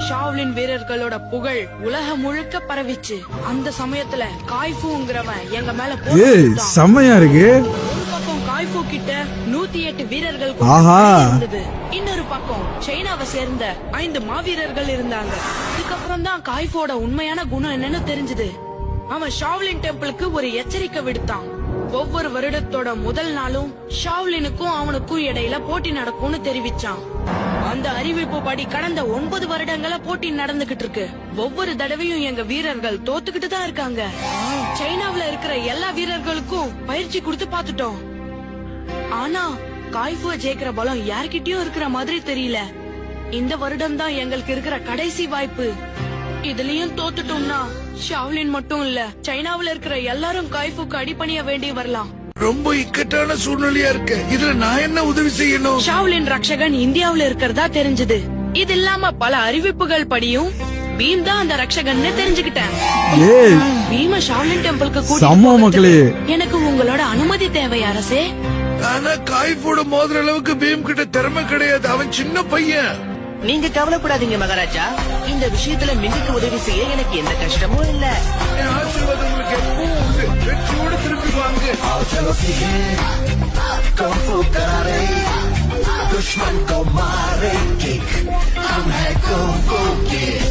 Shaolin வீரர்களோட புகழ் உலகம் முழுக்க பரவிச்சு. அந்த சமயத்துல காய்ஃபுங்கிறவன் எங்க மேல செம்மையா இருக்கு. ஒரு பக்கம் காய்ஃபு கிட்ட 108 வீரர்கள் இருந்தது. இன்னொரு பக்கம் சைனாவை சேர்ந்த 5 மாவீரர்கள் இருந்தாங்க. இதுக்கப்புறம் தான் காய்ஃபோட உண்மையான குணம் என்னன்னு தெரிஞ்சது. அவன் ஷாவ்லின் டெம்பிளுக்கு ஒரு எச்சரிக்கை விடுத்தான். ஒவ்வொரு வருடத்தோட முதல் நாளும் ஷாவ்லினுக்கும் அவனுக்கும் இடையில போட்டி நடக்கும்னு தெரிவிச்சான். அந்த அறிவிப்பு படி கடந்த 9 வருடங்களா போட்டி நடந்துகிட்டு இருக்கு. ஒவ்வொரு தடவையும் எங்க வீரர்கள் தோத்துக்கிட்டு தான் இருக்காங்க. சைனாவுல இருக்கிற எல்லா வீரர்களுக்கும் பயிற்சி கொடுத்து பாத்துட்டோம். ஆனா காய்ஃபுவ ஜெயிக்கிற பலம் யார்கிட்டயும் இருக்கிற மாதிரி தெரியல. இந்த வருடம் தான் எங்களுக்கு இருக்கிற கடைசி வாய்ப்பு. இதுலயும் தோத்துட்டோம்னா ஷாவ்லின் மட்டும் இல்ல, சைனாவுல இருக்கிற எல்லாரும் காய்ஃபுக்கு அடிபணிய வேண்டி வரலாம். ரொம்ப இக்கட்டான சூழ்நிலையா இருக்கு. இதுல நான் என்ன உதவி செய்யணும்? ஷாவ்லின் ரக்ஷகன் இந்தியாவுல இருக்கிறதா தெரிஞ்சது. இது இல்லாம பல அறிவிப்புகள் படியும் பீம் தான் அந்த ரக்ஷகன்னு தெரிஞ்சுக்கிட்டேன். பீம ஷாவ்லின் டெம்பிளுக்கு கூட்டிட்டு எனக்கு உங்களோட அனுமதி தேவை அரசே. ஆனா காய்ஃபோட மோதிர அளவுக்கு பீம் கிட்ட திறமை கிடையாது. அவன் சின்ன பையன். நீங்க கவலைப்படாதீங்க மகாராஜா. இந்த விஷயத்துல மிங்கிக்கு உதவி செய்ய எனக்கு எந்த கஷ்டமும் இல்ல. என் ஆசீர்வாதம் உங்களுக்கு எப்பவும் உண்டு. வெற்றியோடு திரும்பி வாங்க. दुश्मन को मारे किक हम है कुंफू किड